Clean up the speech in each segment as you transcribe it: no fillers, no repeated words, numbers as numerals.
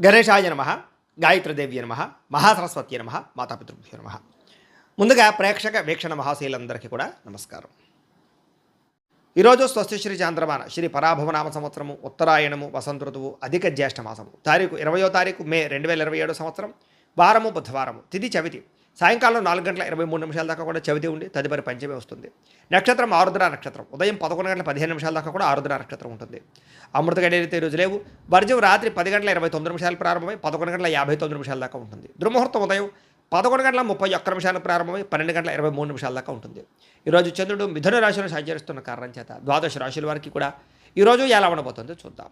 గణేశాయ నమ, గాయత్రీదేవ్య నమ, మహాసరస్వతి నమ, మాతాపితృభ్యో నమ. ముందుగా ప్రేక్షక వీక్షణ మహాశీలందరికీ కూడా నమస్కారం. ఈరోజు స్వస్తి శ్రీ చాంద్రమాన శ్రీ పరాభవనామ సంవత్సరము ఉత్తరాయణము వసంత ఋతువు అధిక జ్యేష్ఠ మాసము తారీఖు 20వ తారీఖు మే 2027 సంవత్సరం వారము బుధవారము తిథి చవితి సాయంకాలం 4:23 దాకా కూడా చవితి ఉండి తదుపరి పంచమి వస్తుంది. నక్షత్రం ఆరుద్ర నక్షత్రం ఉదయం 11:15 దాకా కూడా ఆరుద్ర నక్షత్రం ఉంటుంది. అమృత గడియలు రోజు లేవు. వర్జం రాత్రి 10:29 ప్రారంభమై 11:59 దాకా ఉంటుంది. దుర్ముహూర్తం ఉదయం 11:31 ప్రారంభమై 12:23 దాకా ఉంటుంది. ఈరోజు చంద్రుడు మిథున రాశిలో సంచరిస్తున్న కారణం చేత ద్వాదశ రాశుల వారికి కూడా ఈరోజు ఎలా ఉండబోతుందో చూద్దాం.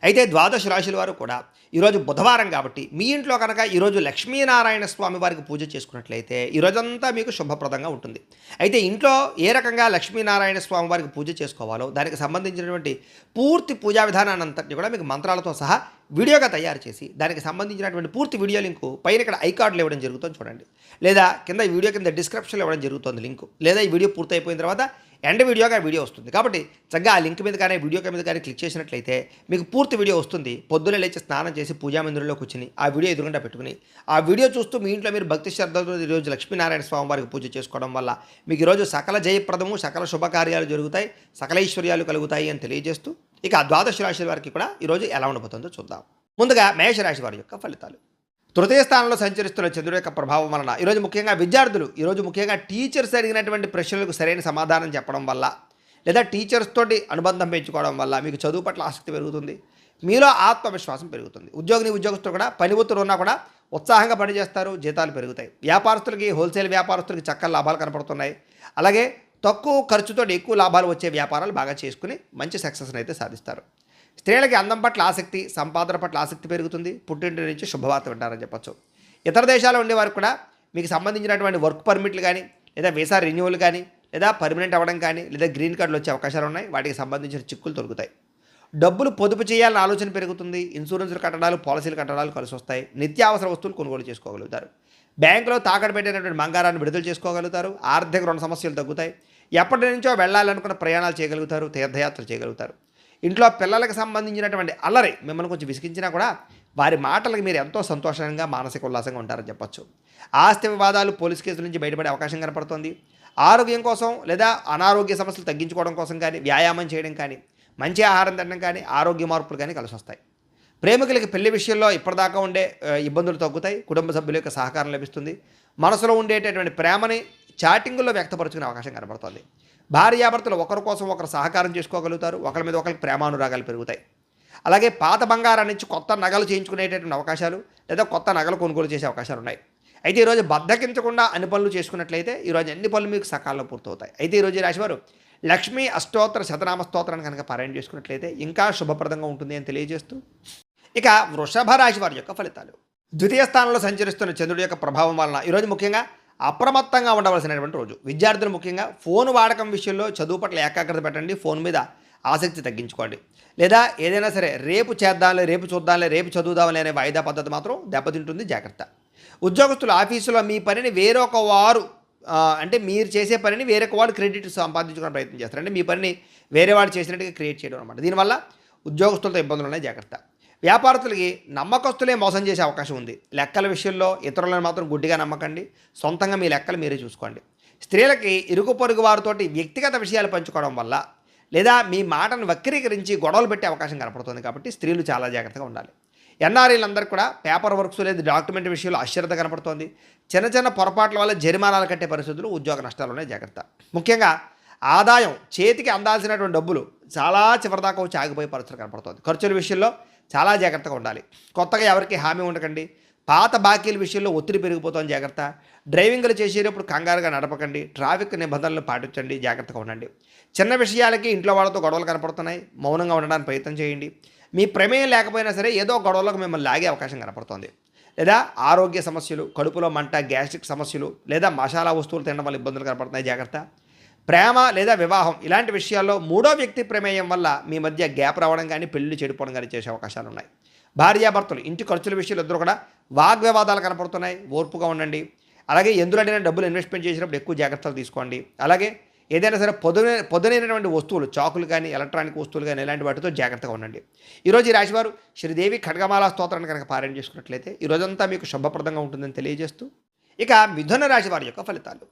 అయితే ద్వాదశ రాశుల వారు కూడా ఈరోజు బుధవారం కాబట్టి మీ ఇంట్లో కనుక ఈరోజు లక్ష్మీనారాయణ స్వామి వారికి పూజ చేసుకున్నట్లయితే ఈరోజంతా మీకు శుభప్రదంగా ఉంటుంది. అయితే ఇంట్లో ఏ రకంగా లక్ష్మీనారాయణ స్వామి వారికి పూజ చేసుకోవాలో దానికి సంబంధించినటువంటి పూర్తి పూజా విధానాన్ని అంతటి కూడా మీకు మంత్రాలతో సహా వీడియోగా తయారు చేసి దానికి సంబంధించినటువంటి పూర్తి వీడియో లింకు పైన ఇక్కడ ఐకార్డులు ఇవ్వడం జరుగుతుంది చూడండి, లేదా కింద ఈ వీడియో కింద డిస్క్రిప్షన్లో ఇవ్వడం జరుగుతుంది లింకు, లేదా ఈ వీడియో పూర్తి అయిపోయిన తర్వాత ఎండ్ వీడియోగా వీడియో వస్తుంది. కాబట్టి చక్కగా ఆ లింక్ మీద కానీ వీడియో మీద కానీ క్లిక్ చేసినట్లయితే మీకు పూర్తి వీడియో వస్తుంది. పొద్దున్నే లేచి స్నానం చేసి పూజా మందిరంలో కూర్చుని ఆ వీడియో ఎదురుగా పెట్టుకుని ఆ వీడియో చూస్తూ మీ ఇంట్లో మీరు భక్తి శ్రద్ధలతో ఈరోజు లక్ష్మీనారాయణ స్వామి వారికి పూజ చేసుకోవడం వల్ల మీకు ఈరోజు సకల జయప్రదము సకల శుభకార్యాలు జరుగుతాయి, సకల ఐశ్వర్యాలు కలుగుతాయి అని తెలియజేస్తూ ఇక ద్వాదశ రాశి వారికి కూడా ఈరోజు ఎలా ఉండబోతుందో చూద్దాం. ముందుగా మేషరాశి వారి యొక్క ఫలితాలు. తృతీయ స్థానంలో సంచరిస్తున్న చంద్రుడి యొక్క ప్రభావం వలన ఈరోజు ముఖ్యంగా విద్యార్థులు ఈరోజు ముఖ్యంగా టీచర్స్ అడిగినటువంటి ప్రశ్నలకు సరైన సమాధానం చెప్పడం వల్ల లేదా టీచర్స్ తోటి అనుబంధం పెంచుకోవడం వల్ల మీకు చదువు పట్ల ఆసక్తి పెరుగుతుంది, మీలో ఆత్మవిశ్వాసం పెరుగుతుంది. ఉద్యోగస్తులు కూడా పని ఒత్తిడి ఉన్నా కూడా ఉత్సాహంగా పనిచేస్తారు, జీతాలు పెరుగుతాయి. వ్యాపారస్తులకి హోల్సేల్ వ్యాపారస్తులకి చక్కని లాభాలు కనపడుతున్నాయి. అలాగే తక్కువ ఖర్చుతో ఎక్కువ లాభాలు వచ్చే వ్యాపారాలు బాగా చేసుకుని మంచి సక్సెస్ని అయితే సాధిస్తారు. స్త్రీలకి అందం పట్ల ఆసక్తి, సంపాదన పట్ల ఆసక్తి పెరుగుతుంది. పుట్టింటి నుంచి శుభవార్త వింటారని చెప్పచ్చు. ఇతర దేశాల్లో ఉండేవారు కూడా మీకు సంబంధించినటువంటి వర్క్ పర్మిట్లు కానీ లేదా వీసా రెన్యూవల్ కానీ లేదా పర్మనెంట్ అవ్వడం కానీ లేదా గ్రీన్ కార్డులు వచ్చే అవకాశాలు ఉన్నాయి. వాటికి సంబంధించిన చిక్కులు తొలుగుతాయి. డబ్బులు పొదుపు చేయాలన్న ఆలోచన పెరుగుతుంది. ఇన్సూరెన్స్లు కట్టడాలు, పాలసీలు కట్టడాలు కలిసి వస్తాయి. నిత్యావసర వస్తువులు కొనుగోలు చేసుకోగలుగుతారు. బ్యాంకులో తాకట్టు పెట్టినటువంటి బంగారాన్ని విడుదల చేసుకోగలుగుతారు. ఆర్థిక రుణ సమస్యలు తగ్గుతాయి. ఎప్పటి నుంచో వెళ్ళాలనుకున్న ప్రయాణాలు చేయగలుగుతారు, తీర్థయాత్రలు చేయగలుగుతారు. ఇంట్లో పిల్లలకు సంబంధించినటువంటి అల్లరి మిమ్మల్ని కొంచెం విసిగించినా కూడా వారి మాటలకు మీరు ఎంతో సంతోషంగా మానసిక ఉల్లాసంగా ఉంటారని చెప్పచ్చు. ఆస్తి వివాదాలు, పోలీస్ కేసుల నుంచి బయటపడే అవకాశం కనపడుతుంది. ఆరోగ్యం కోసం లేదా అనారోగ్య సమస్యలు తగ్గించుకోవడం కోసం కానీ వ్యాయామం చేయడం కానీ మంచి ఆహారం తినడం కానీ ఆరోగ్య మార్పులు కానీ కలిసి వస్తాయి. ప్రేమికులకి పెళ్లి విషయంలో ఇప్పటిదాకా ఉండే ఇబ్బందులు తగ్గుతాయి. కుటుంబ సభ్యుల యొక్క సహకారం లభిస్తుంది. మనసులో ఉండేటటువంటి ప్రేమని చాటింగుల్లో వ్యక్తపరుచుకునే అవకాశం కనబడుతుంది. భార్యాభర్తలు ఒకరి కోసం ఒకరు సహకారం చేసుకోగలుగుతారు. ఒకరి మీద ఒకరికి ప్రేమానురాగాలు పెరుగుతాయి. అలాగే పాత బంగారాన్ని నుంచి కొత్త నగలు చేయించుకునేటటువంటి అవకాశాలు లేదా కొత్త నగలు కొనుగోలు చేసే అవకాశాలు ఉన్నాయి. అయితే ఈరోజు బద్దకించకుండా అన్ని పనులు చేసుకున్నట్లయితే ఈరోజు అన్ని పనులు మీకు సకాలంలో పూర్తవుతాయి. అయితే ఈరోజు ఈ రాశివారు లక్ష్మీ అష్టోత్తర శతనామ స్తోత్రాన్ని కనుక పారాయణ చేసుకున్నట్లయితే ఇంకా శుభప్రదంగా ఉంటుంది అని తెలియజేస్తూ ఇక వృషభ రాశి వారి యొక్క ఫలితాలు. ద్వితీయ స్థానంలో సంచరిస్తున్న చంద్రుడి యొక్క ప్రభావం వలన ఈరోజు ముఖ్యంగా అప్రమత్తంగా ఉండవలసినటువంటి రోజు. విద్యార్థులు ముఖ్యంగా ఫోన్ వాడకం విషయంలో చదువు పట్ల ఏకాగ్రత పెట్టండి. ఫోన్ మీద ఆసక్తి తగ్గించుకోండి. లేదా ఏదైనా సరే రేపు చేద్దాంలే, రేపు చూద్దాంలే, రేపు చదువుదాంలే అనే వాయిదా పద్ధతి మాత్రం దెబ్బతింటుంది, జాగ్రత్త. ఉద్యోగస్తులు ఆఫీసులో మీ పనిని వేరొక వారు అంటే మీరు చేసే పనిని వేరొక వాడు క్రెడిట్ సంపాదించుకునే ప్రయత్నం చేస్తారు. అంటే మీ పనిని వేరే వాడు చేసినట్టుగా క్రియేట్ చేయడం అనమాట. దీనివల్ల ఉద్యోగస్తులతో ఇబ్బందులు ఉన్నాయి, జాగ్రత్త. వ్యాపారస్తులకి నమ్మకస్తులే మోసం చేసే అవకాశం ఉంది. లెక్కల విషయంలో ఇతరులను మాత్రం గుడ్డిగా నమ్మకండి. సొంతంగా మీ లెక్కలు మీరే చూసుకోండి. స్త్రీలకి ఇరుగు పొరుగు వారితోటి వ్యక్తిగత విషయాలు పంచుకోవడం వల్ల లేదా మీ మాటను వక్రీకరించి గొడవలు పెట్టే అవకాశం కనపడుతుంది. కాబట్టి స్త్రీలు చాలా జాగ్రత్తగా ఉండాలి. ఎన్ఆర్ఐలందరూ కూడా పేపర్ వర్క్స్ లేదా డాక్యుమెంట్ విషయంలో అశ్రద్ధ కనపడుతోంది. చిన్న చిన్న పొరపాట్ల వల్ల జరిమానాలు కట్టే పరిస్థితులు, ఉద్యోగ నష్టాలు ఉన్నాయి, జాగ్రత్త. ముఖ్యంగా ఆదాయం చేతికి అందాల్సినటువంటి డబ్బులు చాలా చివరిదాకా వచ్చి ఆగిపోయే పరిస్థితులు కనపడుతుంది. ఖర్చుల విషయంలో చాలా జాగ్రత్తగా ఉండాలి. కొత్తగా ఎవరికి హామీ ఉండకండి. పాత బాకీల విషయంలో ఒత్తిడి పెరిగిపోతుంది, జాగ్రత్త. డ్రైవింగ్లు చేసేటప్పుడు కంగారుగా నడపకండి. ట్రాఫిక్ నిబంధనలు పాటించండి, జాగ్రత్తగా ఉండండి. చిన్న విషయాలకి ఇంట్లో వాళ్ళతో గొడవలు కనపడుతున్నాయి, మౌనంగా ఉండడానికి ప్రయత్నం చేయండి. మీ ప్రమేయం లేకపోయినా సరే ఏదో గొడవలకు మిమ్మల్ని లాగే అవకాశం కనపడుతుంది. లేదా ఆరోగ్య సమస్యలు, కడుపులో మంట, గ్యాస్ట్రిక్ సమస్యలు లేదా మసాలా వస్తువులు తినడం వల్ల ఇబ్బందులు కనపడుతున్నాయి, జాగ్రత్త. ప్రేమ లేదా వివాహం ఇలాంటి విషయాల్లో మూడో వ్యక్తి ప్రమేయం వల్ల మీ మధ్య గ్యాప్ రావడం కానీ పెళ్లి చెడిపోవడం కానీ చేసే అవకాశాలు ఉన్నాయి. భార్యాభర్తలు ఇంటి ఖర్చుల విషయాలు ఇద్దరు కూడా వాగ్వివాదాలు కనపడుతున్నాయి, ఓర్పుగా ఉండండి. అలాగే ఎందులోనైనా డబ్బులు ఇన్వెస్ట్మెంట్ చేసినప్పుడు ఎక్కువ జాగ్రత్తలు తీసుకోండి. అలాగే ఏదైనా సరే పొదునైనటువంటి వస్తువులు చాకులు కానీ ఎలక్ట్రానిక్ వస్తువులు కానీ ఇలాంటి వాటితో జాగ్రత్తగా ఉండండి. ఈరోజు ఈ రాశివారు శ్రీదేవి ఖడ్గమాల స్తోత్రాన్ని కనుక పారాయణ చేసుకున్నట్లయితే ఈ రోజంతా మీకు శుభప్రదంగా ఉంటుందని తెలియజేస్తూ, ఇక మిథున రాశి వారి యొక్క ఫలితాలు.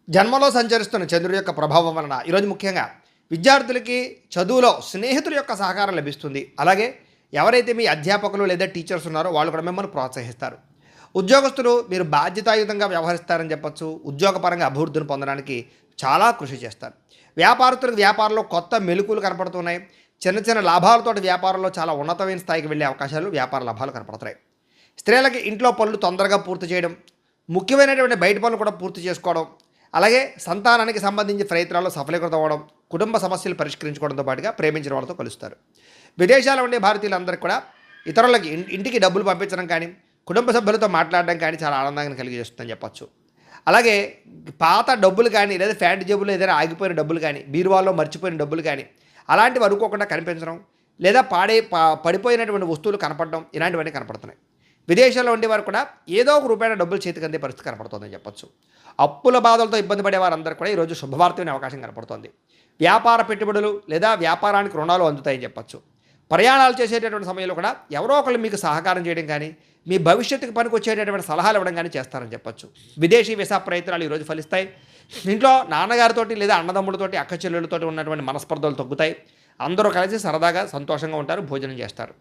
జన్మలో సంచరిస్తున్న చంద్రుడి యొక్క ప్రభావం వలన ఈరోజు ముఖ్యంగా విద్యార్థులకి చదువులో స్నేహితుల యొక్క సహకారం లభిస్తుంది. అలాగే ఎవరైతే మీ అధ్యాపకులు లేదా టీచర్స్ ఉన్నారో వాళ్ళు కూడా మిమ్మల్ని ప్రోత్సహిస్తారు. ఉద్యోగస్తులు మీరు బాధ్యతాయుతంగా వ్యవహరిస్తారని చెప్పొచ్చు. ఉద్యోగపరంగా అభివృద్ధిని పొందడానికి చాలా కృషి చేస్తారు. వ్యాపారస్తులకు వ్యాపారంలో కొత్త మెలకువలు కనపడుతున్నాయి. చిన్న చిన్న లాభాలతో వ్యాపారంలో చాలా ఉన్నతమైన స్థాయికి వెళ్ళే అవకాశాలు, వ్యాపార లాభాలు కనపడుతున్నాయి. స్త్రీలకి ఇంట్లో పనులు తొందరగా పూర్తి చేయడం, ముఖ్యమైనటువంటి బయట పనులు కూడా పూర్తి చేసుకోవడం, అలాగే సంతానానికి సంబంధించి ప్రయత్నాల్లో సఫలీకృతం అవ్వడం, కుటుంబ సమస్యలు పరిష్కరించుకోవడంతో పాటుగా ప్రేమించిన వాళ్ళతో కలుస్తారు. విదేశాల్లో ఉండే భారతీయులందరికీ కూడా ఇతరులకి ఇంటికి డబ్బులు పంపించడం కానీ, కుటుంబ సభ్యులతో మాట్లాడడం కానీ చాలా ఆనందాన్ని కలిగజేస్తుందని చెప్పచ్చు. అలాగే పాత డబ్బులు కానీ, లేదా ఫ్యాంట్ జేబులో ఏదైనా ఆగిపోయిన డబ్బులు కానీ, బీరువాల్లో మర్చిపోయిన డబ్బులు కానీ అలాంటివి అనుకోకుండా కనిపించడం, లేదా పడిపోయినటువంటి వస్తువులు కనపడడం, ఇలాంటివన్నీ కనపడుతున్నాయి. విదేశాల్లో ఉండేవారు కూడా ఏదో ఒక రూపాయల డబ్బులు చేతికి అందే పరిస్థితి కనపడుతుందని చెప్పచ్చు. అప్పుల బాధలతో ఇబ్బంది పడే వారందరూ కూడా ఈరోజు శుభవార్త వినే అవకాశం కనపడుతోంది. వ్యాపార పెట్టుబడులు లేదా వ్యాపారానికి రుణాలు అందుతాయని చెప్పచ్చు. ప్రయాణాలు చేసేటటువంటి సమయంలో కూడా ఎవరో ఒకళ్ళు మీకు సహకారం చేయడం కానీ, మీ భవిష్యత్తుకు పనికి వచ్చేటటువంటి సలహాలు ఇవ్వడం కానీ చేస్తారని చెప్పచ్చు. విదేశీ వీసా ప్రయత్నాలు ఈరోజు ఫలిస్తాయి. ఇంట్లో నాన్నగారితోటి లేదా అన్నదమ్ములతోటి, అక్క చెల్లెళ్ళతోటి ఉన్నటువంటి మనస్పర్ధలు తగ్గుతాయి. అందరూ కలిసి సరదాగా సంతోషంగా ఉంటారు, భోజనం చేస్తారు.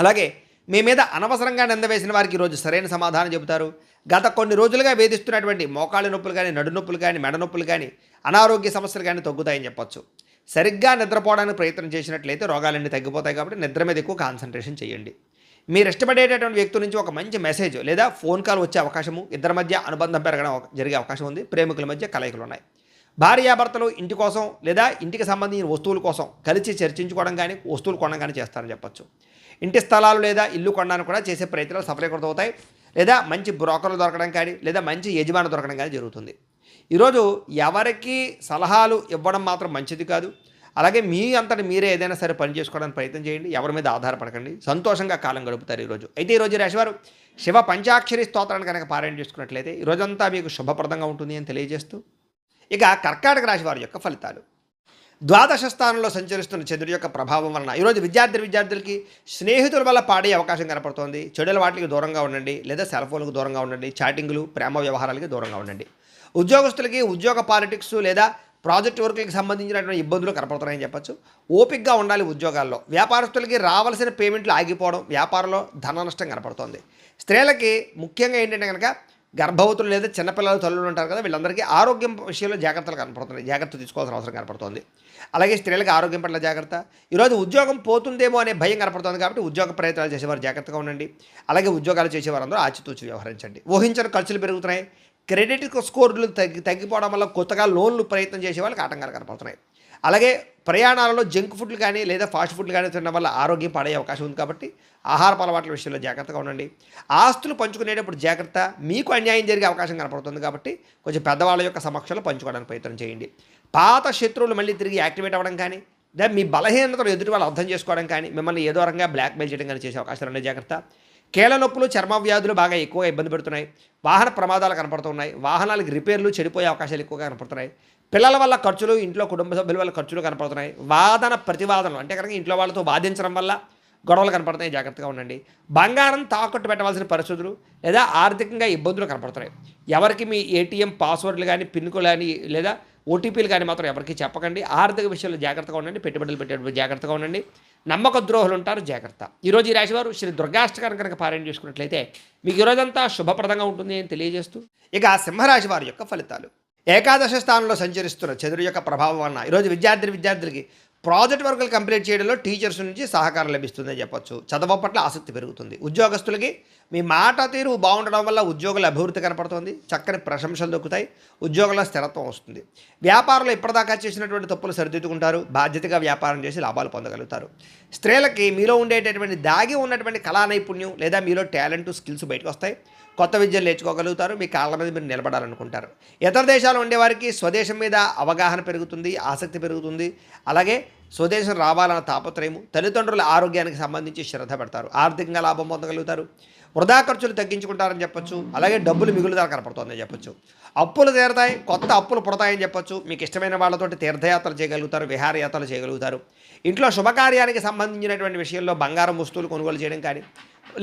అలాగే మీ మీద అనవసరంగా నిందవేసిన వారికి ఈరోజు సరైన సమాధానం చెబుతారు. గత కొన్ని రోజులుగా వేధిస్తున్నటువంటి మోకాళ్ళ నొప్పులు కానీ, నడు నొప్పులు కానీ, మెడ నొప్పులు కానీ, అనారోగ్య సమస్యలు కానీ తగ్గుతాయని చెప్పచ్చు. సరిగ్గా నిద్రపోవడానికి ప్రయత్నం చేసినట్లయితే రోగాలన్నీ తగ్గిపోతాయి. కాబట్టి నిద్ర మీద ఎక్కువ కాన్సన్ట్రేషన్ చేయండి. మీరు ఇష్టపడేటటువంటి వ్యక్తి నుంచి ఒక మంచి మెసేజ్ లేదా ఫోన్ కాల్ వచ్చే అవకాశము, ఇద్దరి మధ్య అనుబంధం పెరగడం జరిగే అవకాశం ఉంది. ప్రేమికుల మధ్య కలయికలు ఉన్నాయి. భార్యాభర్తలు ఇంటి కోసం లేదా ఇంటికి సంబంధించిన వస్తువుల కోసం కలిసి చర్చించుకోవడం కానీ, వస్తువులు కొనడం కానీ చేస్తారని చెప్పచ్చు. ఇంటి స్థలాలు లేదా ఇల్లు కొనడానికి కూడా చేసే ప్రయత్నాలు సఫలీకృతం అవుతాయి. లేదా మంచి బ్రోకర్లు దొరకడం కానీ, లేదా మంచి యజమాని దొరకడం కానీ జరుగుతుంది. ఈరోజు ఎవరికి సలహాలు ఇవ్వడం మాత్రం మంచిది కాదు. అలాగే మీ అంతటి మీరే ఏదైనా సరే పని చేసుకోవడానికి ప్రయత్నం చేయండి. ఎవరి మీద ఆధారపడకండి. సంతోషంగా కాలం గడుపుతారు ఈరోజు. అయితే ఈరోజు రాశివారు శివ పంచాక్షరి స్తోత్రాన్ని కనుక పారాయణ చేసుకున్నట్లయితే ఈరోజంతా మీకు శుభప్రదంగా ఉంటుంది అని తెలియజేస్తూ, ఇక కర్కాటక రాశి వారి యొక్క ఫలితాలు. ద్వాదశ స్థానంలో సంచరిస్తున్న చంద్రుడి యొక్క ప్రభావం వలన ఈరోజు విద్యార్థులకి స్నేహితుల వల్ల పాడే అవకాశం కనపడుతోంది. చెడుల వాటికి దూరంగా ఉండండి, లేదా సెల్ ఫోన్లకు దూరంగా ఉండండి. చాటింగ్లు, ప్రేమ వ్యవహారాలకి దూరంగా ఉండండి. ఉద్యోగస్తులకి ఉద్యోగ పాలిటిక్స్ లేదా ప్రాజెక్ట్ వర్క్లకు సంబంధించినటువంటి ఇబ్బందులు కనపడుతున్నాయని చెప్పచ్చు. ఓపికగా ఉండాలి ఉద్యోగాల్లో. వ్యాపారస్తులకి రావాల్సిన పేమెంట్లు ఆగిపోవడం, వ్యాపారంలో ధన నష్టం కనపడుతోంది. స్త్రీలకి ముఖ్యంగా ఏంటంటే కనుక గర్భవతులు లేదా చిన్నపిల్లలు తల్లులు ఉంటారు కదా, వీళ్ళందరికీ ఆరోగ్యం విషయంలో జాగ్రత్తలు కనపడుతున్నాయి. జాగ్రత్త తీసుకోవాల్సిన అవసరం కనపడుతోంది. అలాగే స్త్రీలకు ఆరోగ్యం పట్ల జాగ్రత్త. ఈరోజు ఉద్యోగం పోతుందేమో అనే భయం కనపడుతుంది. కాబట్టి ఉద్యోగ ప్రయత్నాలు చేసేవారు జాగ్రత్తగా ఉండండి. అలాగే ఉద్యోగాలు చేసేవారందరూ ఆచితూచి వ్యవహరించండి. ఊహించని ఖర్చులు పెరుగుతున్నాయి. క్రెడిట్ స్కోర్లు తగ్గిపోవడం వల్ల కొత్తగా లోన్లు ప్రయత్నం చేసే వాళ్ళకి ఆటంకాలు కనపడుతున్నాయి. అలాగే ప్రయాణాలలో జంక్ ఫుడ్లు కానీ లేదా ఫాస్ట్ ఫుడ్లు కానీ తినడం వల్ల ఆరోగ్యం పాడే అవకాశం ఉంది. కాబట్టి ఆహారపు అలవాట్ల విషయంలో జాగ్రత్తగా ఉండండి. ఆస్తులు పంచుకునేటప్పుడు జాగ్రత్త. మీకు అన్యాయం జరిగే అవకాశం కనపడుతుంది. కాబట్టి కొంచెం పెద్దవాళ్ళ యొక్క సమక్షంలో పంచుకోవడానికి ప్రయత్నం చేయండి. పాత శత్రువులు మళ్ళీ తిరిగి యాక్టివేట్ అవ్వడం కానీ, లేదా మీ బలహీనతలు ఎదుటి వాళ్ళు అర్థం చేసుకోవడం కానీ, మిమ్మల్ని ఏదో రకంగా బ్లాక్మెయిల్ చేయడం కానీ చేసే అవకాశాలు ఉన్నాయి. జాగ్రత్త. కీళ్ళ నొప్పులు, చర్మ వ్యాధులు బాగా ఎక్కువగా ఇబ్బంది పెడుతున్నాయి. వాహన ప్రమాదాలు కనపడుతున్నాయి. వాహనాలకు రిపేర్లు, చెడిపోయే అవకాశాలు ఎక్కువగా కనపడుతున్నాయి. పిల్లల వల్ల ఖర్చులు, ఇంట్లో కుటుంబ సభ్యుల వల్ల ఖర్చులు కనపడుతున్నాయి. వాదన ప్రతివాదనలు అంటే కనుక ఇంట్లో వాళ్ళతో వాదించడం వల్ల గొడవలు కనపడుతున్నాయి. జాగ్రత్తగా ఉండండి. బంగారం తాకట్టు పెట్టవలసిన పరిస్థితులు లేదా ఆర్థికంగా ఇబ్బందులు కనపడుతున్నాయి. ఎవరికి మీ ఏటీఎం పాస్వర్డ్లు కానీ, పిన్లు కానీ, లేదా ఓటీపీలు కానీ మాత్రం ఎవరికి చెప్పకండి. ఆర్థిక విషయంలో జాగ్రత్తగా ఉండండి. పెట్టుబడులు పెట్టేటప్పుడు జాగ్రత్తగా ఉండండి. నమ్మక ద్రోహులు ఉంటారు. జాగ్రత్త. ఈరోజు ఈ రాశివారు శ్రీ దుర్గాష్టకాన్ని కనుక పారాయణ చేసుకున్నట్లయితే మీకు ఈరోజంతా శుభప్రదంగా ఉంటుంది అని తెలియజేస్తూ, ఇక సింహరాశి వారి యొక్క ఫలితాలు. ఏకాదశ స్థానంలో సంచరిస్తున్న చంద్రుడి యొక్క ప్రభావం వలన ఈరోజు విద్యార్థులకి ప్రాజెక్ట్ వర్కులు కంప్లీట్ చేయడంలో టీచర్స్ నుంచి సహకారం లభిస్తుందని చెప్పొచ్చు. చదువు పట్ల ఆసక్తి పెరుగుతుంది. ఉద్యోగస్తులకి మీ మాట తీరు బాగుండడం వల్ల ఉద్యోగుల అభివృద్ధి కనపడుతుంది. చక్కని ప్రశంసలు దొక్కుతాయి. ఉద్యోగుల స్థిరత్వం వస్తుంది. వ్యాపారంలో ఇప్పటిదాకా చేసినటువంటి తప్పులు సరిదిద్దుకుంటారు. బాధ్యతగా వ్యాపారం చేసి లాభాలు పొందగలుగుతారు. స్త్రీలకి మీలో ఉండేటటువంటి దాగి ఉన్నటువంటి కళా నైపుణ్యం లేదా మీలో టాలెంట్, స్కిల్స్ బయటకు వస్తాయి. కొత్త విద్యలు నేర్చుకోగలుగుతారు. మీ కాళ్ళ మీద మీరు నిలబడాలనుకుంటారు. ఇతర దేశాలు ఉండేవారికి స్వదేశం మీద అవగాహన పెరుగుతుంది, ఆసక్తి పెరుగుతుంది. అలాగే స్వదేశం రావాలన్న తాపత్రయము, తల్లిదండ్రుల ఆరోగ్యానికి సంబంధించి శ్రద్ధ పెడతారు, ఆర్థికంగా లాభం పొందగలుగుతారు, వృధా ఖర్చులు తగ్గించుకుంటారని చెప్పొచ్చు. అలాగే డబ్బులు మిగులుదల కనపడుతుందని చెప్పొచ్చు. అప్పులు తీరతాయి, కొత్త అప్పులు పుడతాయని చెప్పొచ్చు. మీకు ఇష్టమైన వాళ్ళతోటి తీర్థయాత్రలు చేయగలుగుతారు, విహారయాత్రలు చేయగలుగుతారు. ఇంట్లో శుభకార్యానికి సంబంధించినటువంటి విషయంలో బంగారం వస్తువులు కొనుగోలు చేయడం కానీ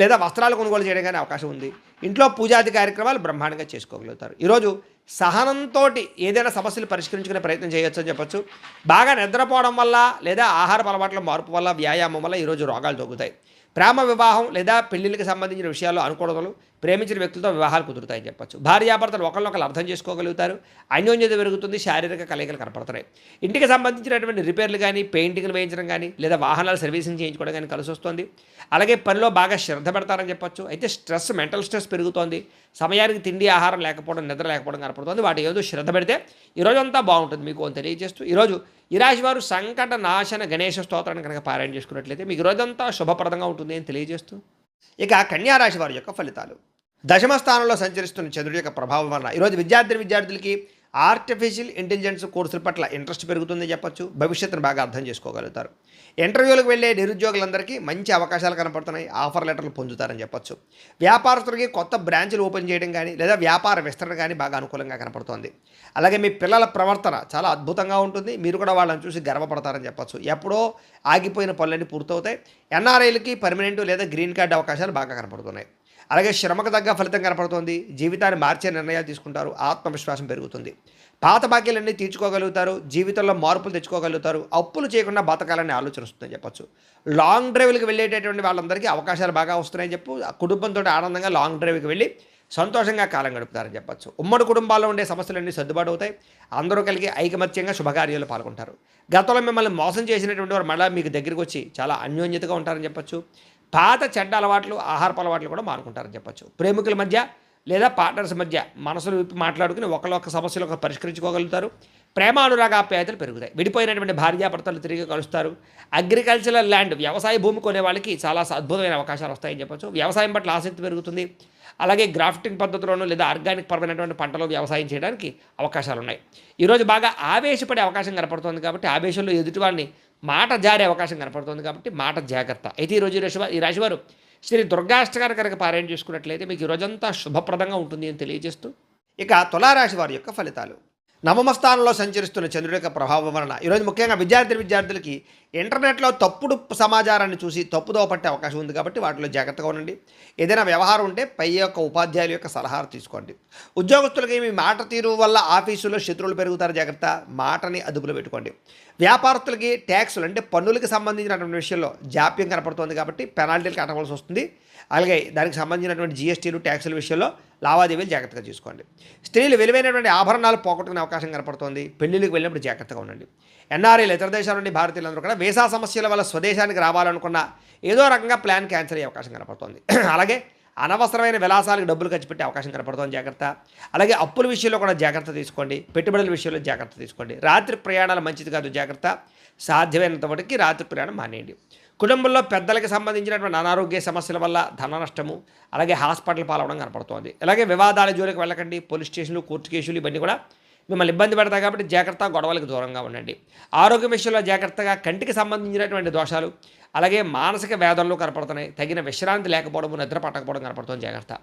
లేదా వస్త్రాలు కొనుగోలు చేయడం కానీ అవకాశం ఉంది. ఇంట్లో పూజాది కార్యక్రమాలు బ్రహ్మాండంగా చేసుకోగలుగుతారు. ఈరోజు సహనంతో ఏదైనా సమస్యలు పరిష్కరించుకునే ప్రయత్నం చేయొచ్చు అని చెప్పొచ్చు. బాగా నిద్రపోవడం వల్ల లేదా ఆహార అలవాట్ల మార్పు వల్ల, వ్యాయామం వల్ల ఈరోజు రోగాలు తగ్గుతాయి. ప్రేమ వివాహం లేదా పెళ్లిళ్ళకి సంబంధించిన విషయాల్లో అనుకూలతలు, ప్రేమించిన వ్యక్తులతో వివాహాలు కుదురుతాయని చెప్పొచ్చు. భార్యాభర్తలు ఒకరినొకరు అర్థం చేసుకోగలుగుతారు, అన్యోన్యత పెరుగుతుంది, శారీరక కలయికలు కనపడుతున్నాయి. ఇంటికి సంబంధించినటువంటి రిపేర్లు కానీ, పెయింటింగ్లు వేయించడం కానీ లేదా వాహనాలు సర్వీసింగ్ చేయించుకోవడం కానీ కలిసి వస్తుంది. అలాగే పనిలో బాగా శ్రద్ధ పెడతారని చెప్పొచ్చు. అయితే స్ట్రెస్, మెంటల్ స్ట్రెస్ పెరుగుతోంది. సమయానికి తిండి, ఆహారం లేకపోవడం, నిద్ర లేకపోవడం కనపడుతుంది. వాటి ఏదో శ్రద్ధ పెడితే ఈరోజంతా బాగుంటుంది మీకు అని తెలియజేస్తూ, ఈరోజు ఈ రాశి వారు సంకట నాశన గణేష స్తోత్రాన్ని కనుక పారాయణ చేసుకున్నట్లయితే మీకు రోజంతా శుభప్రదంగా ఉంటుంది అని తెలియజేస్తూ, ఇక కన్యా రాశి వారి యొక్క ఫలితాలు. దశమ స్థానంలో సంచరిస్తున్న చంద్రుడి యొక్క ప్రభావం వలన ఈరోజు విద్యార్థులకి ఆర్టిఫిషియల్ ఇంటెలిజెన్స్ కోర్సుల పట్ల ఇంట్రెస్ట్ పెరుగుతుందని చెప్పొచ్చు. భవిష్యత్తును బాగా అర్థం చేసుకోగలుగుతారు. ఇంటర్వ్యూలకు వెళ్ళే నిరుద్యోగులందరికీ మంచి అవకాశాలు కనపడుతున్నాయి, ఆఫర్ లెటర్లు పొందుతారని చెప్పొచ్చు. వ్యాపారస్తులకి కొత్త బ్రాంచ్లు ఓపెన్ చేయడం కానీ లేదా వ్యాపార విస్తరణ కానీ బాగా అనుకూలంగా కనపడుతోంది. అలాగే మీ పిల్లల ప్రవర్తన చాలా అద్భుతంగా ఉంటుంది. మీరు కూడా వాళ్ళని చూసి గర్వపడతారని చెప్పొచ్చు. ఎప్పుడో ఆగిపోయిన పనులన్నీ పూర్తవుతాయి. ఎన్ఆర్ఐలకి పర్మనెంట్ లేదా గ్రీన్ కార్డు అవకాశాలు బాగా కనపడుతున్నాయి. అలాగే శ్రమకు తగ్గ ఫలితం కనపడుతుంది. జీవితాన్ని మార్చే నిర్ణయాలు తీసుకుంటారు, ఆత్మవిశ్వాసం పెరుగుతుంది. పాత బాకీలన్నీ తీర్చుకోగలుగుతారు, జీవితంలో మార్పులు తెచ్చుకోగలుగుతారు, అప్పులు చేయకుండా బతకాలని ఆలోచన వస్తుందని చెప్పొచ్చు. లాంగ్ డ్రైవ్లకు వెళ్ళేటటువంటి వాళ్ళందరికీ అవకాశాలు బాగా వస్తున్నాయని చెప్పు. కుటుంబంతో ఆనందంగా లాంగ్ డ్రైవ్కి వెళ్ళి సంతోషంగా కాలం గడుపుతారని చెప్పొచ్చు. ఉమ్మడి కుటుంబాల్లో ఉండే సమస్యలన్నీ సర్దుబాటు అవుతాయి. అందరూ కలిగి ఐకమత్యంగా శుభకార్యాలు పాల్గొంటారు. గతంలో మిమ్మల్ని మోసం చేసినటువంటి వారు మళ్ళీ మీకు దగ్గరికి వచ్చి చాలా అన్యోన్యతగా ఉంటారని చెప్పొచ్చు. పాత చెడ్డ అలవాట్లు, ఆహారపు అలవాట్లు కూడా మానుకుంటారని చెప్పొచ్చు. ప్రేమికుల మధ్య లేదా పార్ట్నర్స్ మధ్య మనసులు విప్పి మాట్లాడుకుని ఒకళ్ళొక్క సమస్యలు ఒక పరిష్కరించుకోగలుగుతారు. ప్రేమానురాగాప్యాయతలు పెరుగుతాయి. విడిపోయినటువంటి భార్యాభర్తలు తిరిగి కలుస్తారు. అగ్రికల్చరల్ ల్యాండ్, వ్యవసాయ భూమి కొనే వాళ్ళకి చాలా అద్భుతమైన అవకాశాలు వస్తాయని చెప్పొచ్చు. వ్యవసాయం పట్ల ఆసక్తి పెరుగుతుంది. అలాగే గ్రాఫ్టింగ్ పద్ధతిలోనూ లేదా ఆర్గానిక్ పరమైనటువంటి పంటలు వ్యవసాయం చేయడానికి అవకాశాలు ఉన్నాయి. ఈరోజు బాగా ఆవేశపడే అవకాశం కనపడుతుంది కాబట్టి ఆవేశంలో ఎదుటి వాళ్ళని మాట జారే అవకాశం కనపడుతుంది కాబట్టి మాట జాగ్రత్త. అయితే ఈరోజు ఈ రాశివారు శ్రీ దుర్గాష్టకాన్ని కనుక పారాయణ చేసుకున్నట్లయితే మీకు ఈ రోజంతా శుభప్రదంగా ఉంటుంది అని తెలియజేస్తూ, ఇక తులారాశి వారి యొక్క ఫలితాలు. నవమ స్థానంలో సంచరిస్తున్న చంద్రుడి యొక్క ప్రభావం వలన ఈరోజు ముఖ్యంగా విద్యార్థులకి ఇంటర్నెట్లో తప్పుడు సమాచారాన్ని చూసి తప్పుదోవ పట్టే అవకాశం ఉంది కాబట్టి వాటిలో జాగ్రత్తగా ఉండండి. ఏదైనా వ్యవహారం ఉంటే పై యొక్క ఉపాధ్యాయుల యొక్క సలహాలు తీసుకోండి. ఉద్యోగస్తులకి మీ మాట తీరు వల్ల ఆఫీసులో శత్రువులు పెరుగుతారు, జాగ్రత్త. మాటని అదుపులో పెట్టుకోండి. వ్యాపారస్తులకి ట్యాక్సులు అంటే పన్నులకు సంబంధించినటువంటి విషయంలో జాప్యం కనపడుతుంది కాబట్టి పెనాల్టీలు కట్టవలసి వస్తుంది. అలాగే దానికి సంబంధించినటువంటి జీఎస్టీలు, ట్యాక్సుల విషయంలో లావాదేవీలు జాగ్రత్తగా చూసుకోండి. స్త్రీలు విలువైనటువంటి ఆభరణాలు పోగొట్టుకునే అవకాశం కనపడుతుంది. పెళ్లిళ్ళకి వెళ్ళినప్పుడు జాగ్రత్తగా ఉండండి. ఎన్ఆర్ఐలు, ఇతర దేశాల నుండి భారతీయులందరూ కూడా వీసా సమస్యల వల్ల స్వదేశానికి రావాలనుకున్న ఏదో రకంగా ప్లాన్ క్యాన్సిల్ అయ్యే అవకాశం కనపడుతుంది. అలాగే అనవసరమైన విలాసాలకు డబ్బులు ఖర్చు పెట్టే అవకాశం కనపడుతుంది, జాగ్రత్త. అలాగే అప్పుల విషయంలో కూడా జాగ్రత్త తీసుకోండి. పెట్టుబడుల విషయంలో జాగ్రత్త తీసుకోండి. రాత్రి ప్రయాణాలు మంచిది కాదు, జాగ్రత్త. సాధ్యమైనంత వరకు రాత్రి ప్రయాణం మానేయండి. కుటుంబంలో పెద్దలకు సంబంధించినటువంటి అనారోగ్య సమస్యల వల్ల ధన నష్టము, అలాగే హాస్పిటల్ పాలవడం కనపడుతోంది. అలాగే వివాదాల జోలికి వెళ్ళకండి. పోలీస్ స్టేషన్లు, కోర్టు కేసులు ఇవన్నీ కూడా మిమ్మల్ని ఇబ్బంది పెడతాయి కాబట్టి జాగ్రత్త, గొడవలకు దూరంగా ఉండండి. ఆరోగ్య విషయంలో జాగ్రత్తగా. కంటికి సంబంధించినటువంటి దోషాలు, అలాగే మానసిక వేదనలు కనపడుతున్నాయి. తగిన విశ్రాంతి లేకపోవడం, నిద్ర పట్టకపోవడం కనపడుతుంది, జాగ్రత్త.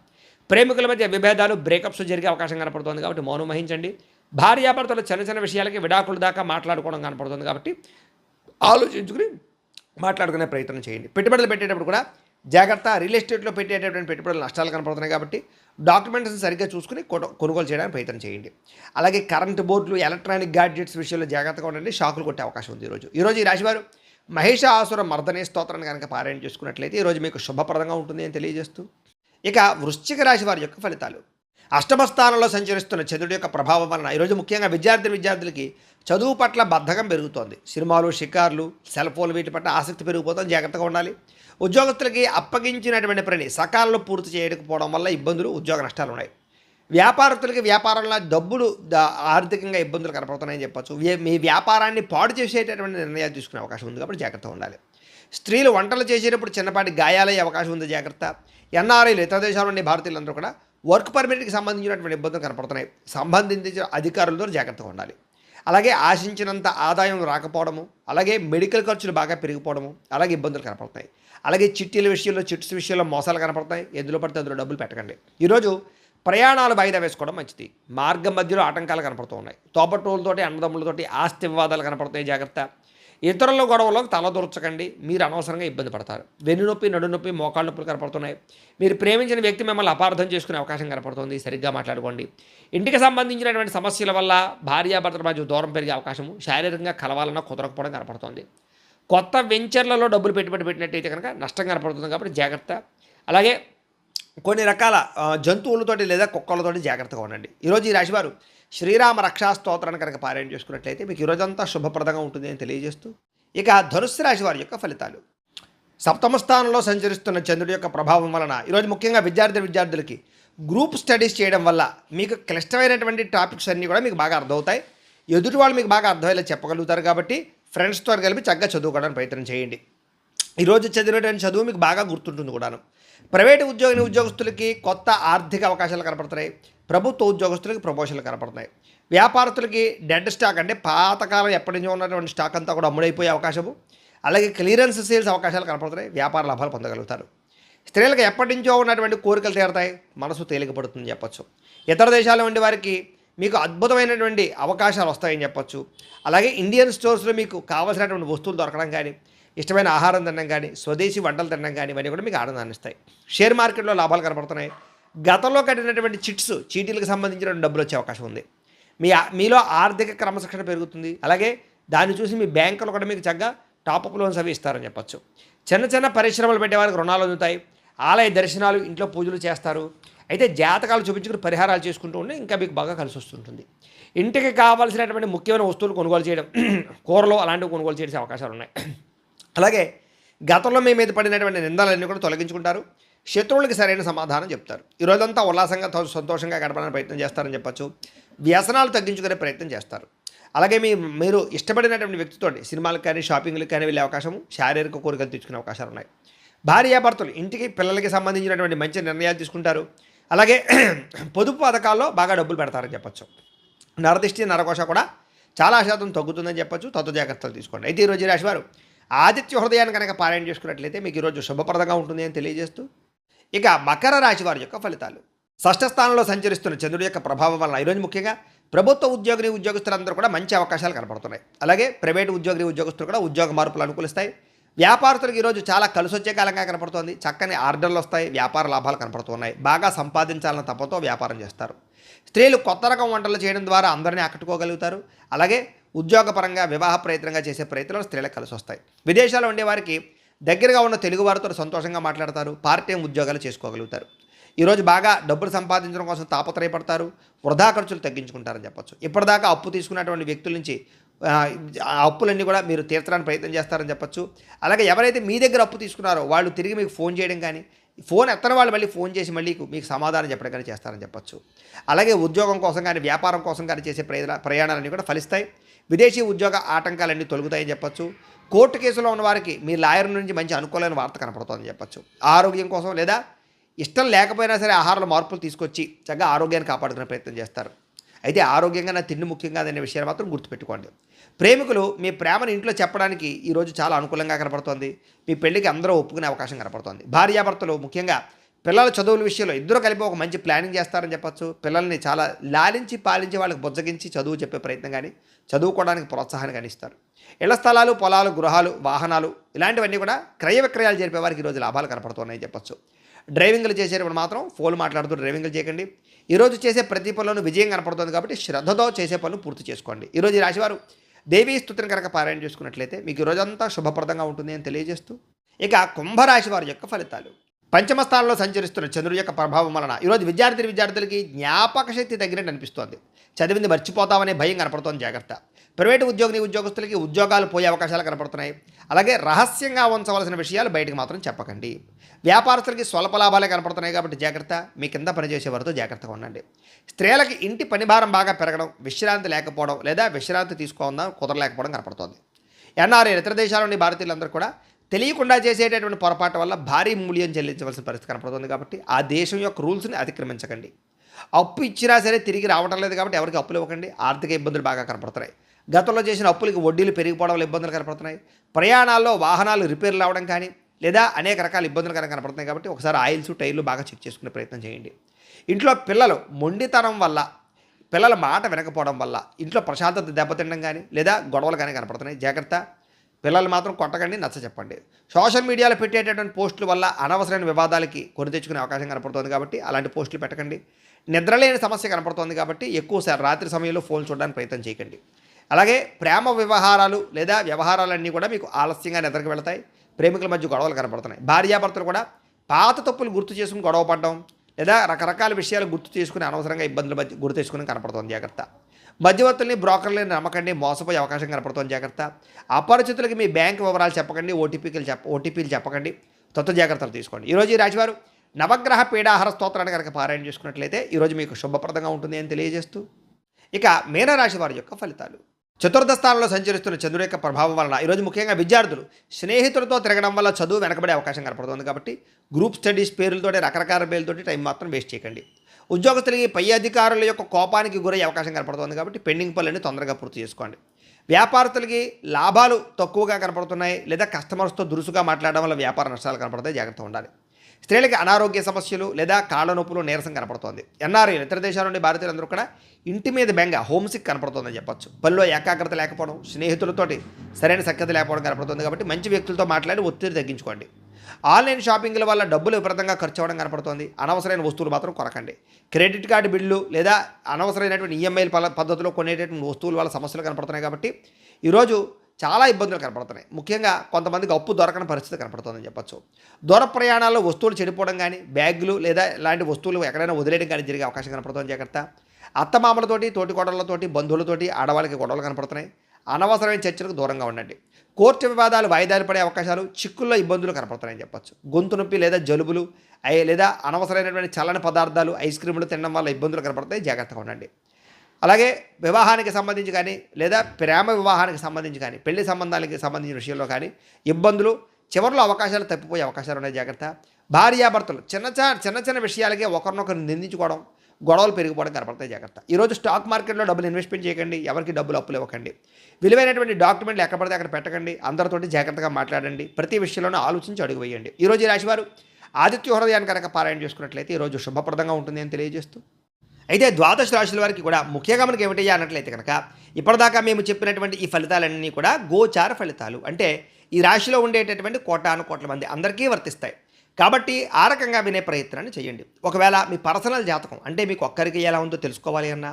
ప్రేమికుల మధ్య విభేదాలు, బ్రేకప్స్ జరిగే అవకాశం కనపడుతుంది కాబట్టి మౌనం వహించండి. భార్యాభర్తలు చిన్న చిన్న విషయాలకి విడాకుల దాకా మాట్లాడుకోవడం కనపడుతుంది కాబట్టి ఆలోచించుకుని మాట్లాడుకునే ప్రయత్నం చేయండి. పెట్టుబడులు పెట్టేటప్పుడు కూడా జాగ్రత్త. రియల్ ఎస్టేట్లో పెట్టేటటువంటి పెట్టుబడులు నష్టాలు కనపడుతున్నాయి కాబట్టి డాక్యుమెంట్స్ని సరిగ్గా చూసుకుని కొనుగోలు చేయడానికి ప్రయత్నం చేయండి. అలాగే కరెంటు బోర్డులు, ఎలక్ట్రానిక్ గ్యాడ్జెట్స్ విషయంలో జాగ్రత్తగా ఉండండి. షాకులు కొట్టే అవకాశం ఉంది ఈరోజు ఈ రాశివారు మహిషాసుర మర్దనే స్తోత్రాన్ని కనుక పారాయణ చేసుకున్నట్లయితే ఈరోజు మీకు శుభప్రదంగా ఉంటుంది అని తెలియజేస్తూ, ఇక వృశ్చిక రాశి వారి యొక్క ఫలితాలు. అష్టమ స్థానంలో సంచరిస్తున్న చంద్రుడి యొక్క ప్రభావం వలన ఈరోజు ముఖ్యంగా విద్యార్థులకి చదువు పట్ల బద్ధకం పెరుగుతోంది. సినిమాలు, షికార్లు, సెల్ ఫోన్లు వీటి పట్ల ఆసక్తి పెరిగిపోతుంది, జాగ్రత్తగా ఉండాలి. ఉద్యోగస్తులకి అప్పగించినటువంటి పని సకాలంలో పూర్తి చేయకపోవడం వల్ల ఇబ్బందులు, ఉద్యోగ నష్టాలు ఉన్నాయి. వ్యాపారస్తులకి వ్యాపారంలో డబ్బులు ఆర్థికంగా ఇబ్బందులు కనపడుతున్నాయని చెప్పచ్చు. మీ వ్యాపారాన్ని పాడు చేసేటటువంటి నిర్ణయాలు తీసుకునే అవకాశం ఉంది కాబట్టి జాగ్రత్తగా ఉండాలి. స్త్రీలు వంటలు చేసేటప్పుడు చిన్నపాటి గాయాలయ్యే అవకాశం ఉంది, జాగ్రత్త. ఎన్ఆర్ఐలు, ఇతర దేశాల నుండి భారతీయులందరూ కూడా వర్క్ పర్మిట్కి సంబంధించినటువంటి ఇబ్బందులు కనపడుతున్నాయి. సంబంధించిన అధికారులతో జాగ్రత్తగా ఉండాలి. అలాగే ఆశించినంత ఆదాయం రాకపోవడము, అలాగే మెడికల్ ఖర్చులు బాగా పెరిగిపోవడము, అలాగే ఇబ్బందులు కనపడుతున్నాయి. అలాగే చిట్టీల విషయంలో, చిట్స్ విషయంలో మోసాలు కనపడుతున్నాయి. ఎందులో పడితే అందులో డబ్బులు పెట్టకండి. ఈరోజు ప్రయాణాలు వాయిదా వేసుకోవడం మంచిది. మార్గం మధ్యలో ఆటంకాలు కనపడుతూ ఉన్నాయి. తోబట్టువులతోటి, అన్నదమ్ములతోటి ఆస్తి వివాదాలు కనపడుతున్నాయి. జాగ్రత్త. ఇతరుల గొడవలోకి తలదూర్చకండి. మీరు అనవసరంగా ఇబ్బంది పడతారు. వెన్నునొప్పి, నడునొప్పి, మోకాళ్ళ నొప్పులు కనపడుతున్నాయి. మీరు ప్రేమించిన వ్యక్తి మిమ్మల్ని అపార్థం చేసుకునే అవకాశం కనపడుతుంది. సరిగ్గా మాట్లాడుకోండి. ఇంటికి సంబంధించినటువంటి సమస్యల వల్ల భార్యాభర్తల మధ్య దూరం పెరిగే అవకాశము, శారీరకంగా కలవాలన్నా కుదరకపోవడం కనపడుతుంది. కొత్త వెంచర్లలో డబ్బులు పెట్టుబడి పెట్టినట్టయితే కనుక నష్టం కనపడుతుంది. కాబట్టి జాగ్రత్త. అలాగే కొన్ని రకాల జంతువులతోటి లేదా కుక్కలతోటి జాగ్రత్తగా ఉండండి. ఈరోజు ఈ రాశివారు శ్రీరామ రక్షా స్తోత్రాన్ని కనుక పారాయణ చేసుకున్నట్లయితే మీకు ఈరోజంతా శుభప్రదంగా ఉంటుంది అని తెలియజేస్తూ, ఇక ధనుస్సు రాశి వారి యొక్క ఫలితాలు. సప్తమ స్థానంలో సంచరిస్తున్న చంద్రుడి యొక్క ప్రభావం వలన ఈరోజు ముఖ్యంగా విద్యార్థులకి గ్రూప్ స్టడీస్ చేయడం వల్ల మీకు క్లిష్టమైనటువంటి టాపిక్స్ అన్నీ కూడా మీకు బాగా అర్థమవుతాయి. ఎదుటి వాళ్ళు మీకు బాగా అర్థమయ్యేలా చెప్పగలుగుతారు. కాబట్టి ఫ్రెండ్స్తో కలిపి చక్కగా చదువుకోవడానికి ప్రయత్నం చేయండి. ఈరోజు చదివినటువంటి చదువు మీకు బాగా గుర్తుంటుంది కూడాను. ప్రైవేటు ఉద్యోగస్తులకి కొత్త ఆర్థిక అవకాశాలు కనపడుతున్నాయి. ప్రభుత్వ ఉద్యోగస్తులకి ప్రమోషన్లు కనపడుతున్నాయి. వ్యాపారస్తులకి డెడ్ స్టాక్ అంటే పాతకాలం ఎప్పటి నుంచో ఉన్నటువంటి స్టాక్ అంతా కూడా అమ్ముడైపోయే అవకాశము, అలాగే క్లియరెన్స్ సేల్స్ అవకాశాలు కనపడుతున్నాయి. వ్యాపార లాభాలు పొందగలుగుతారు. స్త్రీలకు ఎప్పటి నుంచో ఉన్నటువంటి కోరికలు తీరతాయి. మనసు తేలికపడుతుందని చెప్పొచ్చు. ఇతర దేశాల ఉండే వారికి మీకు అద్భుతమైనటువంటి అవకాశాలు వస్తాయని చెప్పొచ్చు. అలాగే ఇండియన్ స్టోర్స్లో మీకు కావాల్సినటువంటి వస్తువులు దొరకడం కానీ, ఇష్టమైన ఆహారం తినడం కానీ, స్వదేశీ వంటలు తినడం కానీ ఇవన్నీ కూడా మీకు ఆనందాన్ని ఇస్తాయి. షేర్ మార్కెట్లో లాభాలు కనపడుతున్నాయి. గతంలో కట్టినటువంటి చీటీలకు సంబంధించిన డబ్బులు వచ్చే అవకాశం ఉంది. మీలో ఆర్థిక క్రమశిక్షణ పెరుగుతుంది. అలాగే దాన్ని చూసి మీ బ్యాంకులు కూడా మీకు చక్కగా టాపప్ లోన్స్ అవి ఇస్తారని చెప్పచ్చు. చిన్న చిన్న పరిశ్రమలు పెట్టే వారికి రుణాలు అందుతాయి. ఆలయ దర్శనాలు, ఇంట్లో పూజలు చేస్తారు. అయితే జాతకాలు చూపించుకుని పరిహారాలు చేసుకుంటూ ఉంటే ఇంకా మీకు బాగా కలిసి వస్తుంటుంది. ఇంటికి కావాల్సినటువంటి ముఖ్యమైన వస్తువులు కొనుగోలు చేయడం, కూరలు అలాంటివి కొనుగోలు చేసే అవకాశాలు ఉన్నాయి. అలాగే గతంలో మీ మీద పడినటువంటి నిందలన్నీ కూడా తొలగించుకుంటారు. శత్రువులకి సరైన సమాధానం చెప్తారు. ఈరోజంతా ఉల్లాసంగా సంతోషంగా గడపడానికి ప్రయత్నం చేస్తారని చెప్పచ్చు. వ్యసనాలు తగ్గించుకునే ప్రయత్నం చేస్తారు. అలాగే మీరు ఇష్టపడినటువంటి వ్యక్తితో సినిమాలకు కానీ, షాపింగ్లకు కానీ వెళ్ళే అవకాశము, శారీరక కోరికలు తెచ్చుకునే అవకాశాలు ఉన్నాయి. భార్యాభర్తలు ఇంటికి, పిల్లలకి సంబంధించినటువంటి మంచి నిర్ణయాలు తీసుకుంటారు. అలాగే పొదుపు పథకాల్లో బాగా డబ్బులు పెడతారని చెప్పచ్చు. నరదిష్టి, నరకోశ కూడా చాలా శాతం తగ్గుతుందని చెప్పచ్చు. తత్వ జాగ్రత్తలు తీసుకోండి. అయితే ఈరోజు రాశివారు ఆదిత్య హృదయాన్ని కనుక పారాయణ చేసుకున్నట్లయితే మీకు ఈరోజు శుభప్రదంగా ఉంటుంది అని తెలియజేస్తూ, ఇక మకర రాశి వారి యొక్క ఫలితాలు. షష్ఠ స్థానంలో సంచరిస్తున్న చంద్రుడి యొక్క ప్రభావం వలన ఈరోజు ముఖ్యంగా ప్రభుత్వ ఉద్యోగులందరూ కూడా మంచి అవకాశాలు కనపడుతున్నాయి. అలాగే ప్రైవేటు ఉద్యోగస్తులు కూడా ఉద్యోగ మార్పులు అనుకూలిస్తాయి. వ్యాపారస్తులకు ఈరోజు చాలా కలిసి వచ్చే కాలంగా కనపడుతోంది. చక్కని ఆర్డర్లు వస్తాయి. వ్యాపార లాభాలు కనపడుతున్నాయి. బాగా సంపాదించాలన్న తపంతో వ్యాపారం చేస్తారు. స్త్రీలు కొత్త రకం వంటలు చేయడం ద్వారా అందరినీ ఆకట్టుకోగలుగుతారు. అలాగే ఉద్యోగపరంగా, వివాహ ప్రయత్నంగా చేసే ప్రయత్నాలు స్త్రీలకు కలిసి వస్తాయి. విదేశాల్లో ఉండేవారికి దగ్గరగా ఉన్న తెలుగు వారితో సంతోషంగా మాట్లాడతారు. పార్ట్ టైం ఉద్యోగాలు చేసుకోగలుగుతారు. ఈరోజు బాగా డబ్బులు సంపాదించడం కోసం తాపత్రయపడతారు. వృధా ఖర్చులు తగ్గించుకుంటారని చెప్పచ్చు. ఇప్పటిదాకా అప్పు తీసుకున్నటువంటి వ్యక్తుల నుంచి ఆ అప్పులన్నీ కూడా మీరు తీర్చడానికి ప్రయత్నం చేస్తారని చెప్పచ్చు. అలాగే ఎవరైతే మీ దగ్గర అప్పు తీసుకున్నారో వాళ్ళు తిరిగి మీకు ఫోన్ చేయడం కానీ, ఫోన్ ఎత్తని వాళ్ళు మళ్ళీ ఫోన్ చేసి మళ్ళీ మీకు సమాధానం చెప్పడం కానీ చేస్తారని చెప్పచ్చు. అలాగే ఉద్యోగం కోసం కానీ, వ్యాపారం కోసం కానీ చేసే ప్రయాణాలన్నీ కూడా ఫలిస్తాయి. విదేశీ ఉద్యోగ ఆటంకాలన్నీ తొలగుతాయని చెప్పచ్చు. కోర్టు కేసులో ఉన్న వారికి మీ లాయర్ నుంచి మంచి అనుకూలమైన వార్త కనపడుతుందని చెప్పచ్చు. ఆరోగ్యం కోసం లేదా ఇష్టం లేకపోయినా సరే ఆహారంలో మార్పులు తీసుకొచ్చి చక్కగా ఆరోగ్యాన్ని కాపాడుకునే ప్రయత్నం చేస్తారు. అయితే ఆరోగ్యంగా నా తిండి ముఖ్యంగా అనే విషయాన్ని మాత్రం గుర్తుపెట్టుకోండి. ప్రేమికులు మీ ప్రేమను ఇంట్లో చెప్పడానికి ఈరోజు చాలా అనుకూలంగా కనపడుతోంది. మీ పెళ్లికి అందరూ ఒప్పుకునే అవకాశం కనపడుతోంది. భార్యాభర్తలు ముఖ్యంగా పిల్లల చదువుల విషయంలో ఇద్దరు కలిపి ఒక మంచి ప్లానింగ్ చేస్తారని చెప్పచ్చు. పిల్లల్ని చాలా లాలించి పాలించి వాళ్ళకి బుజ్జగించి చదువు చెప్పే ప్రయత్నం కానీ, చదువుకోవడానికి ప్రోత్సాహాన్ని కానీ ఇస్తారు. ఇళ్ల స్థలాలు, పొలాలు, గృహాలు, వాహనాలు ఇలాంటివన్నీ కూడా క్రయ విక్రయాలు జరిపే వారికి ఈరోజు లాభాలు కనపడుతున్నాయని చెప్పచ్చు. డ్రైవింగ్లు చేసేటప్పుడు మాత్రం ఫోన్ మాట్లాడుతూ డ్రైవింగ్లు చేయకండి. ఈరోజు చేసే ప్రతి పనులను విజయం కనపడుతుంది కాబట్టి శ్రద్ధతో చేసే పనులు పూర్తి చేసుకోండి. ఈరోజు ఈ రాశివారు దేవీ స్తుతిని కనుక పారాయణ చేసుకున్నట్లయితే మీకు ఈరోజంతా శుభప్రదంగా ఉంటుంది అని తెలియజేస్తూ, ఇక కుంభరాశి వారి యొక్క ఫలితాలు. పంచమ స్థానంలో సంచరిస్తున్న చంద్రుడి యొక్క ప్రభావం వలన ఈరోజు విద్యార్థులకి జ్ఞాపక శక్తి తగ్గినట్టు అనిపిస్తోంది. చదివింది మర్చిపోతామనే భయం కనపడుతోంది. జాగ్రత్త. ప్రైవేటు ఉద్యోగస్తులకి ఉద్యోగాలు పోయే అవకాశాలు కనపడుతున్నాయి. అలాగే రహస్యంగా ఉంచవలసిన విషయాలు బయటకు మాత్రం చెప్పకండి. వ్యాపారస్తులకి స్వల్ప లాభాలే కనపడుతున్నాయి కాబట్టి జాగ్రత్త. మీ కింద పనిచేసే వారితో జాగ్రత్తగా ఉండండి. స్త్రీలకి ఇంటి పని భారం బాగా పెరగడం, విశ్రాంతి లేకపోవడం లేదా విశ్రాంతి తీసుకోవడం కుదరలేకపోవడం కనపడుతోంది. ఎన్ఆర్ఐ ఇతర దేశాల నుండి భారతీయులందరూ కూడా తెలియకుండా చేసేటటువంటి పొరపాటు వల్ల భారీ మూల్యం చెల్లించవలసిన పరిస్థితి కనపడుతుంది. కాబట్టి ఆ దేశం యొక్క రూల్స్ని అతిక్రమించకండి. అప్పు ఇచ్చినా సరే తిరిగి రావటం లేదు కాబట్టి ఎవరికి అప్పులు ఇవ్వకండి. ఆర్థిక ఇబ్బందులు బాగా కనపడుతున్నాయి. గతంలో చేసిన అప్పులకి వడ్డీలు పెరిగిపోవడం వల్ల ఇబ్బందులు కనపడుతున్నాయి. ప్రయాణాల్లో వాహనాలు రిపేర్లు అవ్వడం కానీ లేదా అనేక రకాల ఇబ్బందులు కనపడుతున్నాయి. కాబట్టి ఒకసారి ఆయిల్స్ టైర్లు బాగా చెక్ చేసుకునే ప్రయత్నం చేయండి. ఇంట్లో పిల్లలు మొండితనం వల్ల, పిల్లల మాట వినకపోవడం వల్ల ఇంట్లో ప్రశాంతత దెబ్బతినడం కానీ లేదా గొడవలు కానీ కనపడుతున్నాయి. జాగ్రత్త. పిల్లలు మాత్రం కొట్టకండి, నచ్చ చెప్పండి. సోషల్ మీడియాలో పెట్టేటటువంటి పోస్టుల వల్ల అనవసరమైన వివాదాలకి కొని తెచ్చుకునే అవకాశం కనపడుతుంది. కాబట్టి అలాంటి పోస్టులు పెట్టకండి. నిద్రలేని సమస్య కనపడుతుంది కాబట్టి ఎక్కువసారి రాత్రి సమయంలో ఫోన్ చూడడానికి ప్రయత్నం చేయకండి. అలాగే ప్రేమ వ్యవహారాలు లేదా వ్యవహారాలన్నీ కూడా మీకు ఆలస్యంగా నిద్రకు వెళతాయి. ప్రేమికుల మధ్య గొడవలు కనపడుతున్నాయి. భార్యాభర్తలు కూడా పాత తప్పులు గుర్తు చేసుకుని గొడవ పడడం లేదా రకరకాల విషయాలు గుర్తు చేసుకుని అనవసరంగా ఇబ్బందులు మధ్య గుర్తు తెచ్చుకుని కనపడుతుంది. జాగ్రత్త. మధ్యవర్తుల్ని బ్రోకర్లని నమ్మకండి, మోసపోయే అవకాశం కనపడుతుంది. జాగ్రత్త. అపరిచితులకి మీ బ్యాంక్ వివరాలు చెప్పకండి, ఓటీపీలు చెప్పకండి. జాగ్రత్తలు తీసుకోండి. ఈరోజు ఈ రాశివారు నవగ్రహ పీడాహార స్తోత్రాన్ని కనుక పారాయణ చేసుకున్నట్లయితే ఈరోజు మీకు శుభప్రదంగా ఉంటుంది అని తెలియజేస్తూ, ఇక మీనరాశి వారి యొక్క ఫలితాలు. చతుర్థ స్థానంలో సంచరిస్తున్న చంద్రుడి యొక్క ప్రభావం వలన ఈరోజు ముఖ్యంగా విద్యార్థులు స్నేహితులతో తిరగడం వల్ల చదువు వెనకబడే అవకాశం కనపడుతుంది. కాబట్టి గ్రూప్ స్టడీస్ పేర్లతోటి రకరకాల పేర్లతోటి టైం మాత్రం వేస్ట్ చేయకండి. ఉద్యోగస్తులకి పై అధికారుల యొక్క కోపానికి గురయ్యే అవకాశం కనపడుతుంది. కాబట్టి పెండింగ్ పనులని తొందరగా పూర్తి చేసుకోండి. వ్యాపారస్తులకి లాభాలు తక్కువగా కనపడుతున్నాయి లేదా కస్టమర్స్తో దురుసుగా మాట్లాడడం వల్ల వ్యాపార నష్టాలు కనపడతాయి. జాగ్రత్తగా ఉండాలి. స్త్రీలకి అనారోగ్య సమస్యలు లేదా కాళ్ళ నొప్పులు, నీరసం కనపడుతోంది. ఎన్ఆర్ఐలు ఇతర దేశాల నుండి భారతీయులందరూ కూడా ఇంటి మీద బెంగ, హోమ్సిక్ కనపడుతుందని చెప్పొచ్చు. పనిలో ఏకాగ్రత లేకపోవడం, స్నేహితులతోటి సరైన సఖ్యత లేకపోవడం కనపడుతుంది. కాబట్టి మంచి వ్యక్తులతో మాట్లాడి ఒత్తిడి తగ్గించుకోండి. ఆన్లైన్ షాపింగ్ల వల్ల డబ్బులు విపరీతంగా ఖర్చు అవ్వడం కనపడుతుంది. అనవసరమైన వస్తువులు మాత్రం కొనకండి. క్రెడిట్ కార్డు బిల్లు లేదా అనవసరమైనటువంటి ఈఎంఐల పద్ధతిలో కొనేటటువంటి వస్తువుల వల్ల సమస్యలు కనపడుతున్నాయి. కాబట్టి ఈరోజు చాలా ఇబ్బందులు కనపడుతున్నాయి. ముఖ్యంగా కొంతమందికి అప్పు దొరకని పరిస్థితి కనపడుతుందని చెప్పచ్చు. దూర ప్రయాణాల్లో వస్తువులు చెడిపోవడం కానీ, బ్యాగులు లేదా ఇలాంటి వస్తువులు ఎక్కడైనా వదిలేయడం కానీ జరిగే అవకాశం కనపడుతుంది. జాగ్రత్త. అత్తమామలతోటి, తోటికోడళ్లతోటి, బంధువులతోటి ఆడవాళ్ళకి గొడవలు కనపడుతున్నాయి. అనవసరమైన చర్చలకు దూరంగా ఉండండి. కోర్టు వివాదాలు వాయిదాలు పడే అవకాశాలు, చిక్కుల్లో ఇబ్బందులు కనపడుతున్నాయని చెప్పచ్చు. గొంతు నొప్పి లేదా జలుబులు లేదా అనవసరమైనటువంటి చల్లని పదార్థాలు, ఐస్ క్రీములు తినడం వల్ల ఇబ్బందులు కనపడతాయి. జాగ్రత్తగా ఉండండి. అలాగే వివాహానికి సంబంధించి కానీ లేదా ప్రేమ వివాహానికి సంబంధించి కానీ, పెళ్లి సంబంధాలకి సంబంధించిన విషయంలో కానీ ఇబ్బందులు, చివరిలో అవకాశాలు తప్పిపోయే అవకాశాలు ఉన్నాయి. జాగ్రత్త. భార్యాభర్తలు చిన్న చిన్న విషయాలకే ఒకరినొకరు నిందించుకోవడం, గొడవలు పెరిగిపోవడం కనపడతాయి. జాగ్రత్త. ఈరోజు స్టాక్ మార్కెట్లో డబ్బులు ఇన్వెస్ట్మెంట్ చేయకండి. ఎవరికి డబ్బులు అప్పులు ఇవ్వకండి. విలువైనటువంటి డాక్యుమెంట్లు ఎక్కడ పడితే అక్కడ పెట్టకండి. అందరితోటి జాగ్రత్తగా మాట్లాడండి. ప్రతి విషయంలోనూ ఆలోచించి అడుగు వేయండి. ఈరోజు ఈ రాశివారు ఆదిత్య హృదయాన్ని కనుక పారాయణ చేసుకున్నట్లయితే ఈరోజు శుభప్రదంగా ఉంటుంది అని తెలియజేస్తూ, అయితే ద్వాదశ రాశుల వారికి కూడా ముఖ్యంగా మనకి ఏమిటయ్యా అన్నట్లయితే కనుక ఇప్పటిదాకా మేము చెప్పినటువంటి ఈ ఫలితాలన్నీ కూడా గోచార ఫలితాలు. అంటే ఈ రాశిలో ఉండేటటువంటి కోటాను కోట్ల మంది అందరికీ వర్తిస్తాయి. కాబట్టి ఆ రకంగా వినే ప్రయత్నాన్ని చేయండి. ఒకవేళ మీ పర్సనల్ జాతకం అంటే మీకు ఒక్కరికి ఎలా ఉందో తెలుసుకోవాలి అన్నా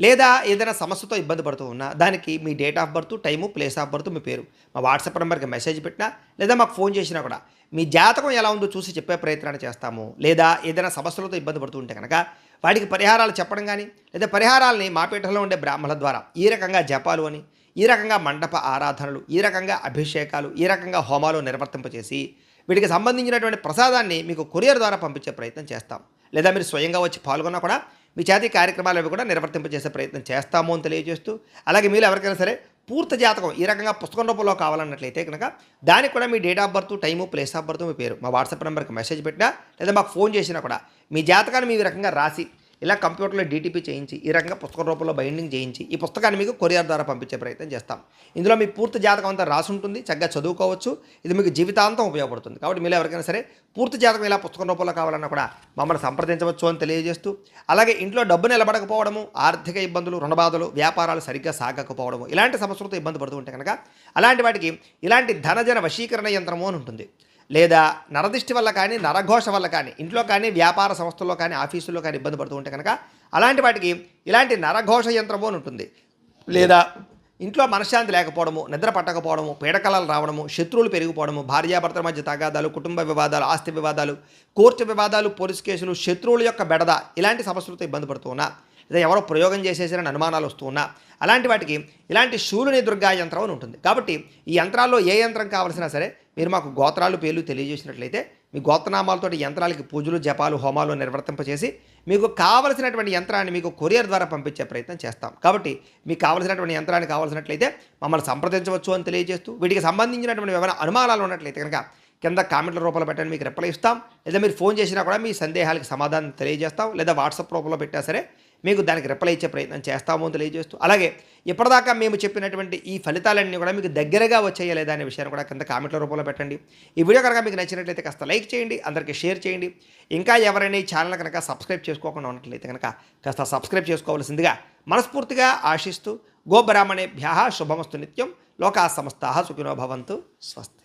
లేదా ఏదైనా సమస్యతో ఇబ్బంది పడుతూ ఉన్నా దానికి మీ date of birth, time, place of birth, మీ పేరు మా వాట్సాప్ నెంబర్కి మెసేజ్ పెట్టినా లేదా మాకు ఫోన్ చేసినా కూడా మీ జాతకం ఎలా ఉందో చూసి చెప్పే ప్రయత్నాన్ని చేస్తాము. లేదా ఏదైనా సమస్యలతో ఇబ్బంది పడుతూ ఉంటే కనుక వాటికి పరిహారాలు చెప్పడం కానీ లేదా పరిహారాలని మా పీఠంలో ఉండే బ్రాహ్మణుల ద్వారా ఈ రకంగా జపాలు అని, ఈ రకంగా మండప ఆరాధనలు, ఈ రకంగా అభిషేకాలు, ఈ రకంగా హోమాలు నిర్వర్తింపచేసి వీటికి సంబంధించినటువంటి ప్రసాదాన్ని మీకు కొరియర్ ద్వారా పంపించే ప్రయత్నం చేస్తాం. లేదా మీరు స్వయంగా వచ్చి పాల్గొన్నా కూడా మీ చేతి కార్యక్రమాలు అవి కూడా నిర్వర్తింపజేసే ప్రయత్నం చేస్తాము అని తెలియజేస్తూ, అలాగే మీరు ఎవరికైనా సరే పూర్తి జాతకం ఈ రకంగా పుస్తకం రూపంలో కావాలన్నట్లయితే కనుక దానికి కూడా మీ date of birth, time, place of birth, మీ పేరు మా వాట్సాప్ నెంబర్కి మెసేజ్ పెట్టినా లేదా మాకు ఫోన్ చేసినా కూడా మీ జాతకాన్ని మీ రకంగా రాసి ఇలా కంప్యూటర్లో డీటీపీ చేయించి ఈ రకంగా పుస్తకం రూపంలో బైండింగ్ చేయించి ఈ పుస్తకాన్ని మీకు కొరియర్ ద్వారా పంపించే ప్రయత్నం చేస్తాం. ఇందులో మీ పూర్తి జాతకం అంతా రాసి ఉంటుంది. చక్కగా చదువుకోవచ్చు. ఇది మీకు జీవితాంతం ఉపయోగపడుతుంది. కాబట్టి మీరు ఎవరికైనా సరే పూర్తి జాతకం ఇలా పుస్తకం రూపంలో కావాలన్నా కూడా మమ్మల్ని సంప్రదించవచ్చు అని తెలియజేస్తూ, అలాగే ఇంట్లో డబ్బు నిలబడకపోవడము, ఆర్థిక ఇబ్బందులు, రుణబాధలు, వ్యాపారాలు సరిగ్గా సాగకపోవడము ఇలాంటి సమస్యలతో ఇబ్బంది పడుతూ ఉంటే కనుక అలాంటి వాటికి ఇలాంటి ధనజన వశీకరణ యంత్రము అని ఉంటుంది. లేదా నరదిష్టి వల్ల కానీ, నరఘోష వల్ల కానీ, ఇంట్లో కానీ, వ్యాపార సంస్థల్లో కానీ, ఆఫీసుల్లో కానీ ఇబ్బంది పడుతూ ఉంటే కనుక అలాంటి వాటికి ఇలాంటి నరఘోష యంత్రము అని ఉంటుంది. లేదా ఇంట్లో మనశ్శాంతి లేకపోవడము, నిద్ర పట్టకపోవడము, పీడకలలు రావడము, శత్రువులు పెరిగిపోవడము, భార్యాభర్తల మధ్య తగాదాలు, కుటుంబ వివాదాలు, ఆస్తి వివాదాలు, కోర్టు వివాదాలు, పోలీస్ కేసులు, శత్రువుల యొక్క బెడద ఇలాంటి సమస్యలతో ఇబ్బంది పడుతూ ఉన్నా, లేదా ఎవరో ప్రయోగం చేసేసారని అనుమానాలు వస్తూ ఉన్నా అలాంటి వాటికి ఇలాంటి శూలుని దుర్గా యంత్రం అని ఉంటుంది. కాబట్టి ఈ యంత్రాల్లో ఏ యంత్రం కావాల్సినా సరే మీరు మాకు గోత్రాలు, పేర్లు తెలియజేసినట్లయితే మీ గోత్రనామాలతో యంత్రాలకి పూజలు జపాలు హోమాలు నిర్వర్తింపచేసి మీకు కావలసినటువంటి యంత్రాన్ని మీకు కొరియర్ ద్వారా పంపించే ప్రయత్నం చేస్తాం. కాబట్టి మీకు కావలసినటువంటి యంత్రాన్ని కావాల్సినట్లయితే మమ్మల్ని సంప్రదించవచ్చు అని తెలియజేస్తూ, వీటికి సంబంధించినటువంటి ఏమైనా అనుమానాలు ఉన్నట్లయితే కనుక కింద కామెంట్ల రూపంలో పెట్టండి, మీకు రిప్లై ఇస్తాం. లేదా మీరు ఫోన్ చేసినా కూడా మీ సందేహాలకు సమాధానం తెలియజేస్తాం. లేదా వాట్సాప్ రూపంలో పెట్టినా సరే మీకు దానికి రిప్లై ఇచ్చే ప్రయత్నం చేస్తాము అని తెలియజేస్తూ, అలాగే ఇప్పటిదాకా మేము చెప్పినటువంటి ఈ ఫలితాలన్నీ కూడా మీకు దగ్గరగా వచ్చాయా లేదా అనే విషయాన్ని కూడా కింద కామెంట్ల రూపంలో పెట్టండి. ఈ వీడియో కనుక మీకు నచ్చినట్లయితే కాస్త లైక్ చేయండి, అందరికీ షేర్ చేయండి. ఇంకా ఎవరైనా ఈ ఛానల్ కనుక సబ్స్క్రైబ్ చేసుకోకుండా ఉన్నట్లయితే కనుక కాస్త సబ్స్క్రైబ్ చేసుకోవాల్సిందిగా మనస్ఫూర్తిగా ఆశిస్తూ, గోబ్రాహ్మణేభ్యः శుభమస్తు నిత్యం, లోకా సమస్తాః సుఖినో భవంతు, స్వస్తి.